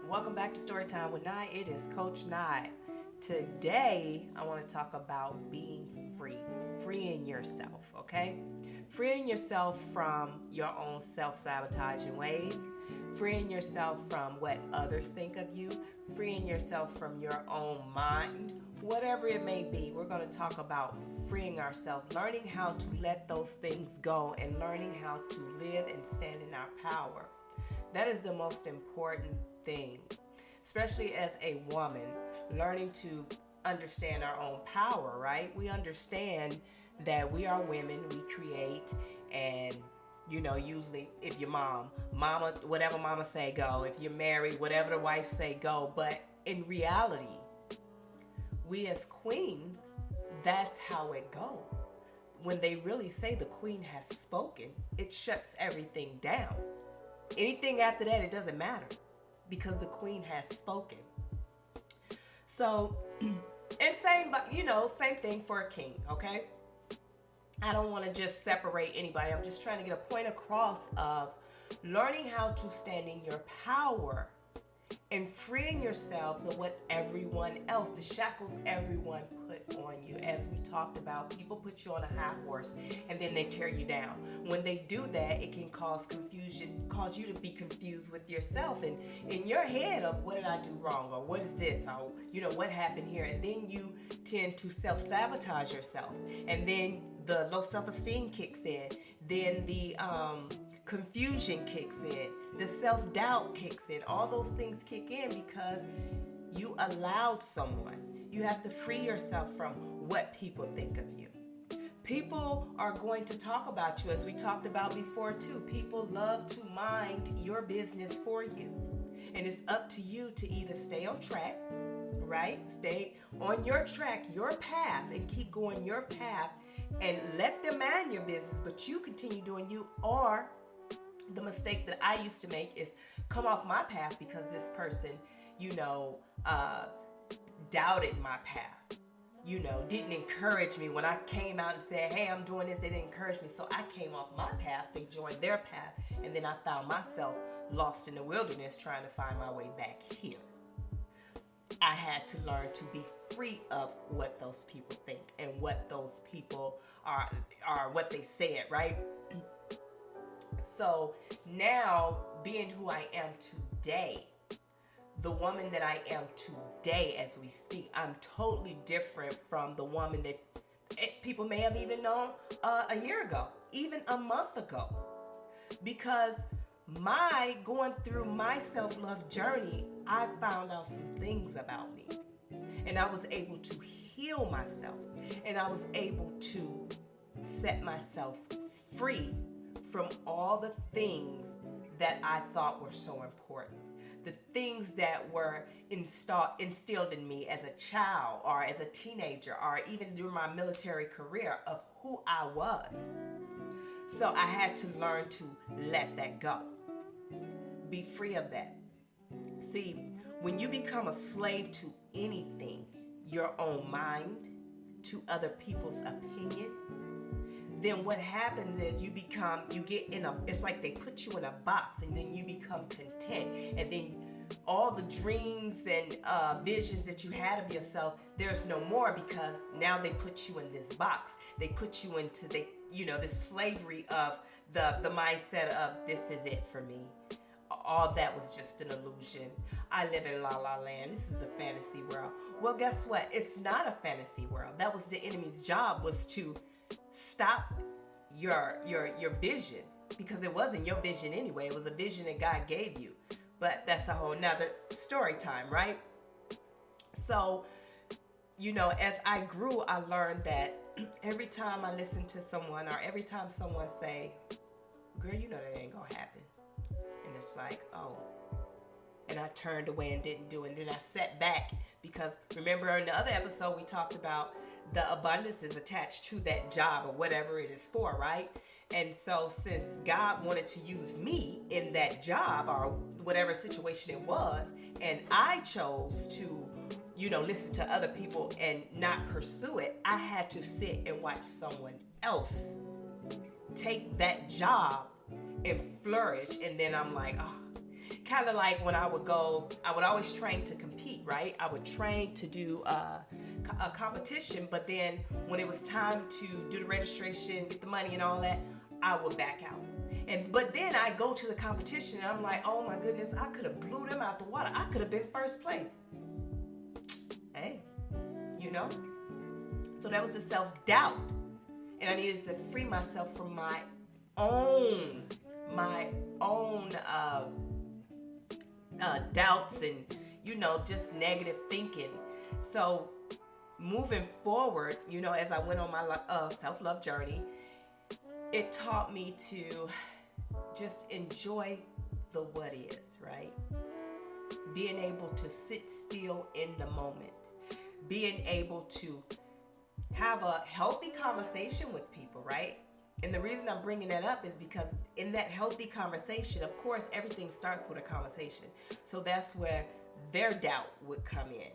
Welcome back to Storytime with Nye. It is Coach Nye. Today, I want to talk about being free, freeing yourself, okay? Freeing yourself from your own self sabotaging ways, freeing yourself from what others think of you, freeing yourself from your own mind, whatever it may be. We're going to talk about freeing ourselves, learning how to let those things go, and learning how to live and stand in our power. That is the most important thing, especially as a woman, learning to understand our own power, right? We understand that we are women, we create, and usually if your mama, whatever mama say go, if you're married, whatever the wife say go, but in reality, we as queens, that's how it go. When they really say the queen has spoken, it shuts everything down. Anything after that, it doesn't matter because the queen has spoken. So, and same thing for a king, okay? I don't want to just separate anybody. I'm just trying to get a point across of learning how to stand in your power and freeing yourselves of what everyone else, the shackles everyone put on you. As we talked about, people put you on a high horse and then they tear you down. When they do that, it can cause confusion, cause you to be confused with yourself and in your head of what did I do wrong, or what is this, or what happened here, and then you tend to self-sabotage yourself, and then the low self-esteem kicks in, then the confusion kicks in, the self-doubt kicks in. All those things kick in because you allowed someone. You have to free yourself from what people think of you. People are going to talk about you, as we talked about before too. People love to mind your business for you. And it's up to you to either stay on track, right? Stay on your track, your path, and keep going your path and let them mind your business, but you continue doing you. Or the mistake that I used to make is come off my path because this person, doubted my path, didn't encourage me. When I came out and said, hey, I'm doing this, they didn't encourage me. So I came off my path, they joined their path, and then I found myself lost in the wilderness trying to find my way back here. I had to learn to be free of what those people think and what those people are what they said, right? So now, being who I am today, the woman that I am today as we speak, I'm totally different from the woman that people may have even known a year ago, even a month ago. Because my going through my self-love journey, I found out some things about me. And I was able to heal myself. And I was able to set myself free from all the things that I thought were so important. The things that were instilled in me as a child or as a teenager or even during my military career of who I was. So I had to learn to let that go. Be free of that. See, when you become a slave to anything, your own mind, to other people's opinion, then what happens is it's like they put you in a box and then you become content. And then all the dreams and visions that you had of yourself, there's no more because now they put you in this box. They put you into this slavery of the mindset of this is it for me. All that was just an illusion. I live in La La Land. This is a fantasy world. Well, guess what? It's not a fantasy world. That was the enemy's job, was to stop your vision, because it wasn't your vision anyway. It was a vision that God gave you. But that's a whole nother story time, right? So, as I grew, I learned that every time I listen to someone or every time someone say, girl, that ain't gonna happen. And it's like, oh. And I turned away and didn't do it. And then I sat back because remember in the other episode we talked about the abundance is attached to that job or whatever it is for, right? And so since God wanted to use me in that job or whatever situation it was, and I chose to, listen to other people and not pursue it, I had to sit and watch someone else take that job and flourish. And then I'm like, oh, kind of like when I would always train to compete, right? I would train to do a competition, but then when it was time to do the registration, get the money and all that, I would back out. But then I go to the competition and I'm like, oh my goodness, I could have blew them out the water. I could have been first place. Hey, So that was the self-doubt. And I needed to free myself from my own doubts and, just negative thinking. So moving forward, as I went on my self-love journey, it taught me to just enjoy the what is, right? Being able to sit still in the moment. Being able to have a healthy conversation with people, right? And the reason I'm bringing that up is because in that healthy conversation, of course, everything starts with a conversation. So that's where their doubt would come in.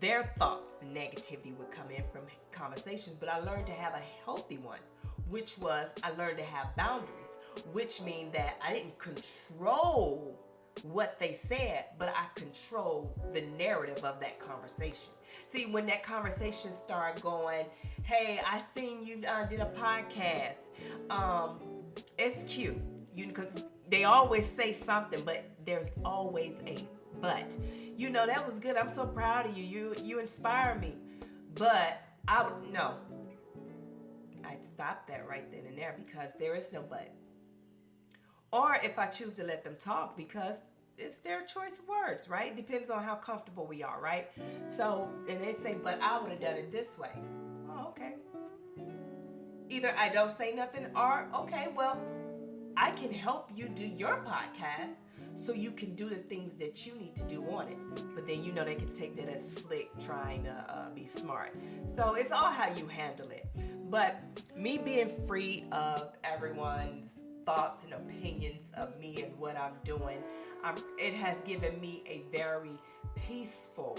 Their thoughts and negativity would come in from conversations. But I learned to have a healthy one, which was I learned to have boundaries, which means that I didn't control what they said, but I controlled the narrative of that conversation. See, when that conversation started going, hey, I seen you did a podcast. It's cute. Because they always say something, but there's always a but. That was good. I'm so proud of you. You inspire me. But no. I'd stop that right then and there because there is no but. Or if I choose to let them talk because it's their choice of words, right? Depends on how comfortable we are, right? So, and they say, but I would have done it this way. Oh, okay. Either I don't say nothing or, okay, well, I can help you do your podcast so you can do the things that you need to do on it. But then, they can take that as slick trying to be smart. So it's all how you handle it. But me being free of everyone's thoughts and opinions of me and what I'm doing, it has given me a very peaceful,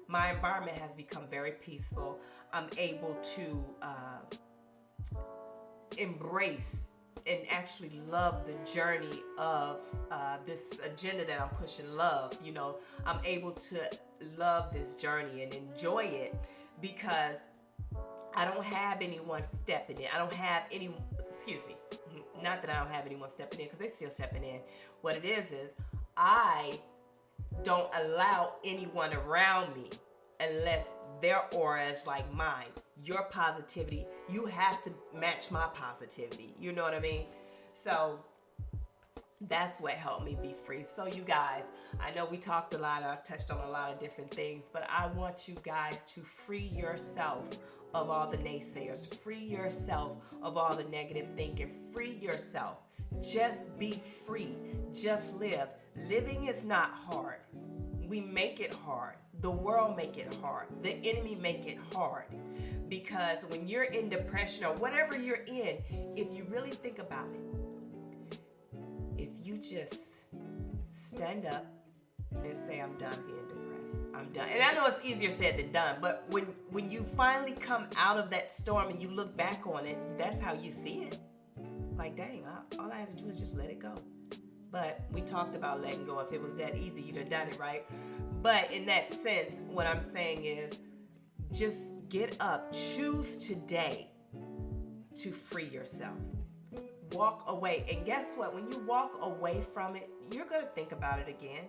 my environment has become very peaceful. I'm able to embrace and actually love the journey of this agenda that I'm pushing, love. I'm able to love this journey and enjoy it because I don't have anyone stepping in. I don't have any, not that I don't have anyone stepping in because they're still stepping in. What it is I don't allow anyone around me unless their aura is like mine. Your positivity, you have to match my positivity. You know what I mean? So that's what helped me be free. So you guys, I know we talked a lot, I've touched on a lot of different things, but I want you guys to free yourself of all the naysayers. Free yourself of all the negative thinking. Free yourself. Just be free. Just live. Living is not hard. We make it hard. The world make it hard. The enemy make it hard. Because when you're in depression or whatever you're in, if you really think about it, if you just stand up and say, I'm done being depressed. I'm done. And I know it's easier said than done, but when you finally come out of that storm and you look back on it, that's how you see it. Like, dang, all I had to do is just let it go. But we talked about letting go. If it was that easy, you'd have done it, right? But in that sense, what I'm saying is just get up. Choose today to free yourself. Walk away. And guess what? When you walk away from it, you're going to think about it again.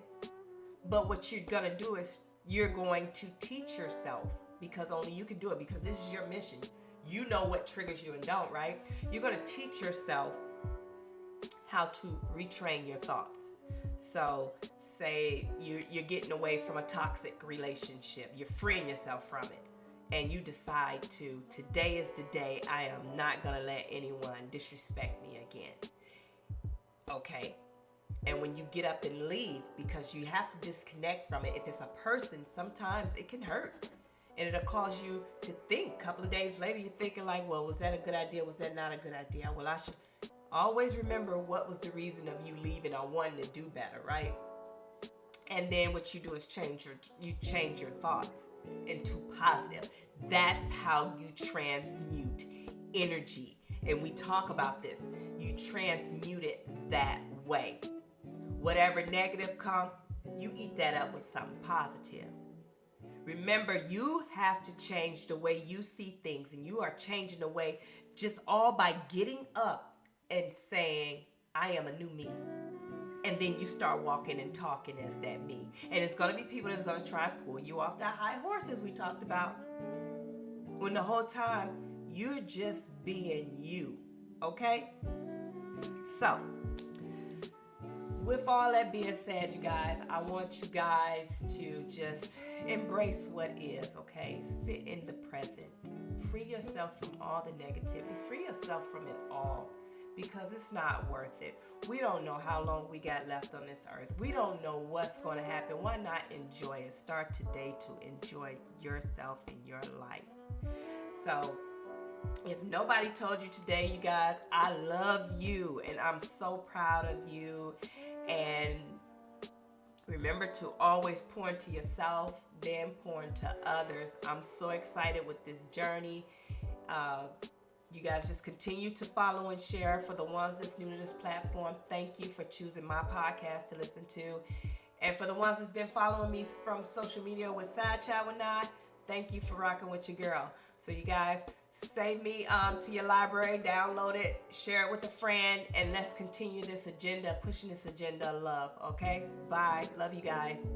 But what you're going to do is you're going to teach yourself, because only you can do it, because this is your mission. You know what triggers you and don't, right? You're going to teach yourself how to retrain your thoughts. So say you're getting away from a toxic relationship. You're freeing yourself from it. And you decide today is the day I am not going to let anyone disrespect me again. Okay? And when you get up and leave, because you have to disconnect from it. If it's a person, sometimes it can hurt. And it'll cause you to think. A couple of days later, you're thinking like, well, was that a good idea? Was that not a good idea? Well, I should always remember what was the reason of you leaving or wanting to do better, right? And then what you do is change your thoughts into positive. That's how you transmute energy. And we talk about this. You transmute it that way. Whatever negative comes, you eat that up with something positive. Remember, you have to change the way you see things, and you are changing the way just all by getting up and saying, I am a new me. And then you start walking and talking as that me. And it's going to be people that's going to try and pull you off that high horse as we talked about. When the whole time, you're just being you. Okay? So, with all that being said, you guys, I want you guys to just embrace what is, okay? Sit in the present. Free yourself from all the negativity. Free yourself from it all, because it's not worth it. We don't know how long we got left on this earth. We don't know what's going to happen. Why not enjoy it? Start today to enjoy yourself in your life. So, if nobody told you today, you guys, I love you and I'm so proud of you. And remember to always pour into yourself, then pour into others. I'm so excited with this journey. You guys just continue to follow and share. For the ones that's new to this platform, thank you for choosing my podcast to listen to. And for the ones that's been following me from social media with Side Chat with Nye, thank you for rocking with your girl. So you guys, save me to your library, download it, share it with a friend, and let's continue this agenda, pushing this agenda of love, okay? Bye. Love you guys.